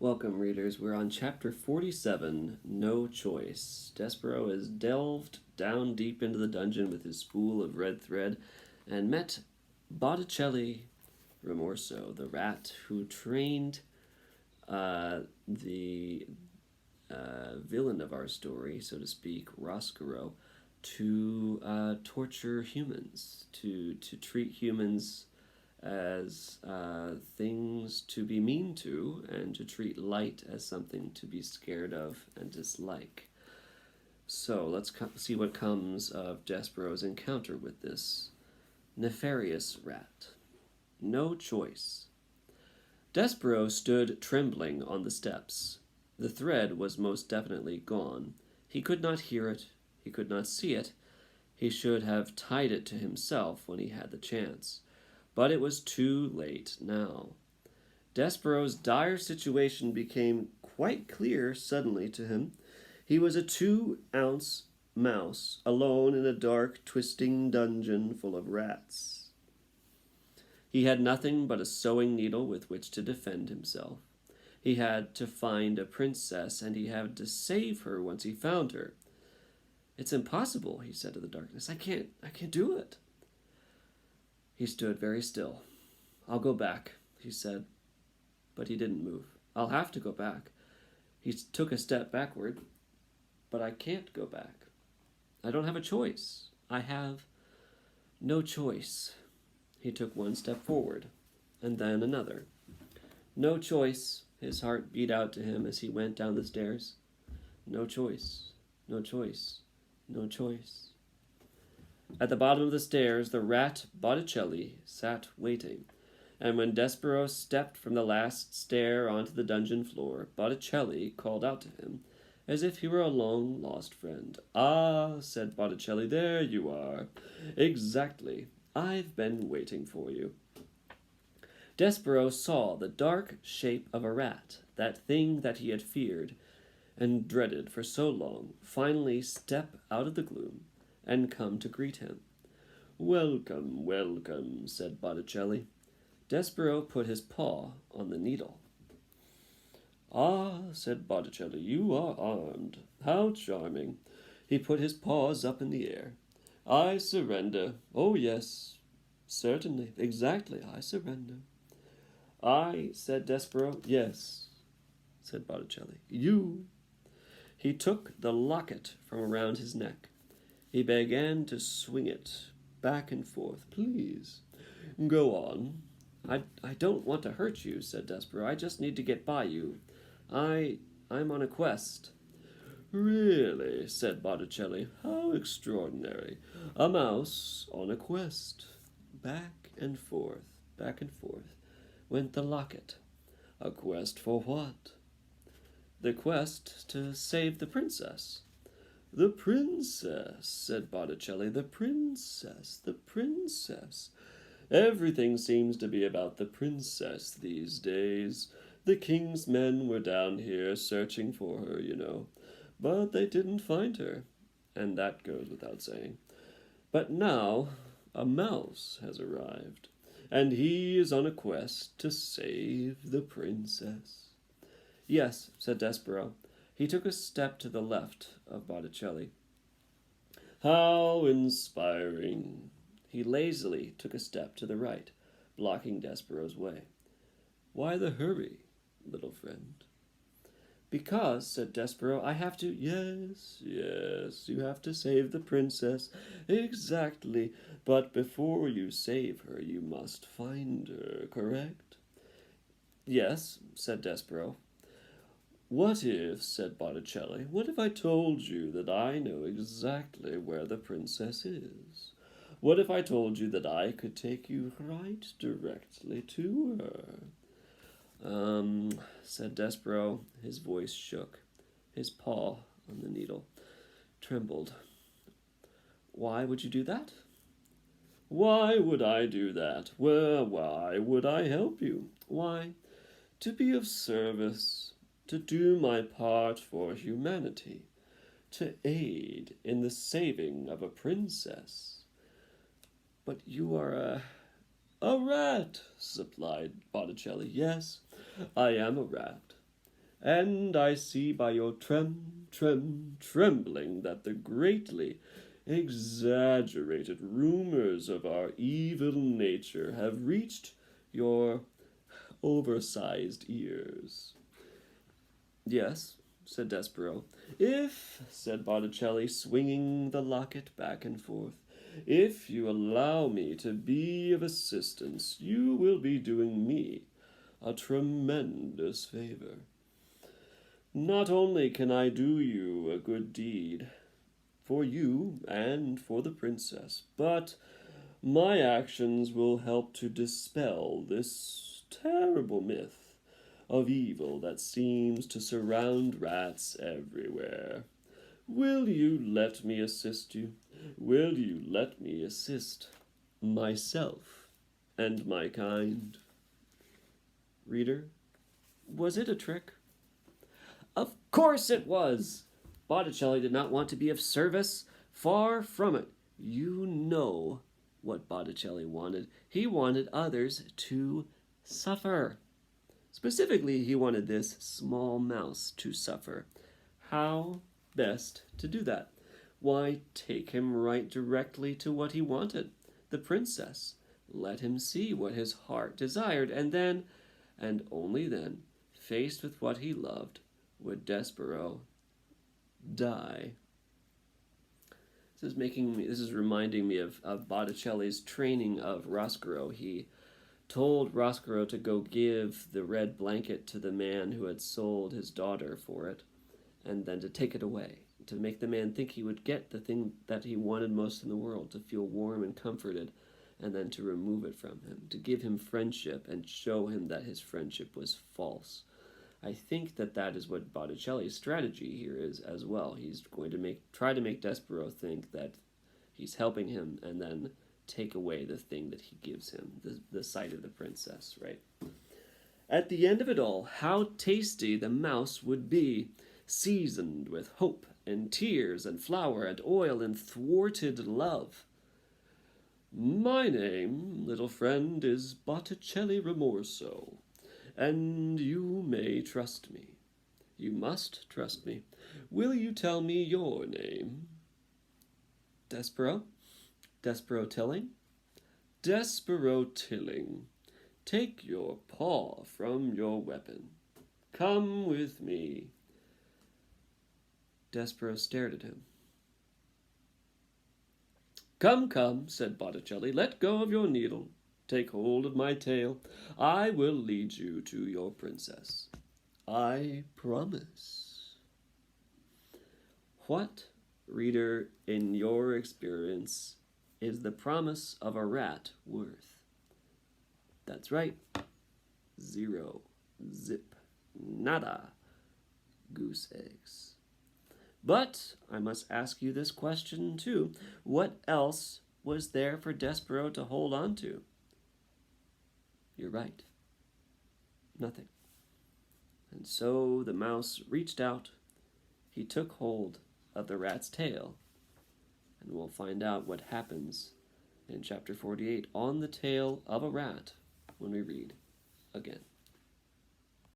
Welcome, readers. We're on chapter 47, No Choice. Despereaux has delved down deep into the dungeon with his spool of red thread and met Botticelli Rimorso, the rat who trained the villain of our story, so to speak, Roscaro, to torture humans, to treat humans as things to be mean to, and to treat light as something to be scared of and dislike. So let's see what comes of Despereaux's encounter with this nefarious rat. No choice. Despereaux stood trembling on the steps. The thread was most definitely gone. He could not hear it. He could not see it. He should have tied it to himself when he had the chance. But it was too late now. Despereaux's dire situation became quite clear suddenly to him. He was a 2-ounce mouse, alone in a dark, twisting dungeon full of rats. He had nothing but a sewing needle with which to defend himself. He had to find a princess, and he had to save her once he found her. "It's impossible," he said to the darkness. I can't do it." He stood very still. "I'll go back," he said. But he didn't move. "I'll have to go back." He took a step backward. "But I can't go back. I don't have a choice. I have no choice." He took one step forward, and then another. No choice. His heart beat out to him as he went down the stairs. No choice. No choice. No choice. At the bottom of the stairs, the rat Botticelli sat waiting, and when Despereaux stepped from the last stair onto the dungeon floor, Botticelli called out to him, as if he were a long-lost friend. "Ah," said Botticelli, "there you are. Exactly. I've been waiting for you." Despereaux saw the dark shape of a rat, that thing that he had feared and dreaded for so long, finally step out of the gloom and come to greet him. "Welcome, welcome," said Botticelli. Despereaux put his paw on the needle. "Ah," said Botticelli, "you are armed. How charming." He put his paws up in the air. "I surrender. Oh, yes, certainly, exactly, I surrender." "I," said Despereaux. "Yes," said Botticelli. "You." He took the locket from around his neck. He began to swing it back and forth. "Please, go on." I don't want to hurt you," said Despereaux. "I just need to get by you. I'm on a quest." "Really," said Botticelli. "How extraordinary. A mouse on a quest." Back and forth, went the locket. "A quest for what?" "The quest to save the princess." "The princess," said Botticelli. "The princess, the princess. Everything seems to be about the princess these days. The king's men were down here searching for her, you know. But they didn't find her, and that goes without saying. But now a mouse has arrived, and he is on a quest to save the princess." "Yes," said Despereaux. He took a step to the left of Botticelli. "How inspiring." He lazily took a step to the right, blocking Despereaux's way. "Why the hurry, little friend?" "Because," said Despereaux, "I have to—" "Yes, you have to save the princess. Exactly. But before you save her, you must find her, correct?" "Yes," said Despereaux. "What if," said Botticelli, "what if I told you that I know exactly where the princess is? What if I told you that I could take you right directly to her?" Said Despereaux. His voice shook. His paw on the needle trembled. "Why would you do that?" "Why would I do that? Well, why would I help you? Why, to be of service, to do my part for humanity, to aid in the saving of a princess." "But you are a rat," supplied Botticelli. "Yes, I am a rat. and I see by your trembling that the greatly exaggerated rumors of our evil nature have reached your oversized ears. Yes, said Despereaux. If, said Botticelli, swinging the locket back and forth, if you allow me to be of assistance, you will be doing me a tremendous favor. Not only can I do you a good deed, for you and for the princess, but my actions will help to dispel this terrible myth of evil that seems to surround rats everywhere. Will you let me assist you? Will you let me assist myself and my kind? Reader, was it a trick? Of course it was! Botticelli did not want to be of service. Far from it. You know what Botticelli wanted. He wanted others to suffer. Specifically, he wanted this small mouse to suffer. How best to do that? Why, take him right directly to what he wanted, the princess. Let him see what his heart desired, and then, and only then, faced with what he loved, would Despereaux die. This is reminding me of Botticelli's training of Roscaro. He told Roscaro to go give the red blanket to the man who had sold his daughter for it, and then to take it away, to make the man think he would get the thing that he wanted most in the world, to feel warm and comforted, and then to remove it from him, to give him friendship and show him that his friendship was false. I think that is what Botticelli's strategy here is as well. He's going to try to make Despereaux think that he's helping him, and then take away the thing that he gives him, the sight of the princess, right? At the end of it all, how tasty the mouse would be, seasoned with hope and tears and flour and oil and thwarted love. My name, little friend, is Botticelli Rimorso, and you may trust me. You must trust me. Will you tell me your name? Despereaux? Despereaux Tilling? Despereaux Tilling, take your paw from your weapon. Come with me. Despereaux stared at him. Come, come, said Botticelli, let go of your needle. Take hold of my tail. I will lead you to your princess. I promise. What, reader, in your experience, is the promise of a rat worth? That's right. 0. Zip. Nada. Goose eggs. But I must ask you this question too. What else was there for Despereaux to hold on to? You're right. Nothing. And so the mouse reached out. He took hold of the rat's tail. And we'll find out what happens in chapter 48 on the tail of a rat when we read again.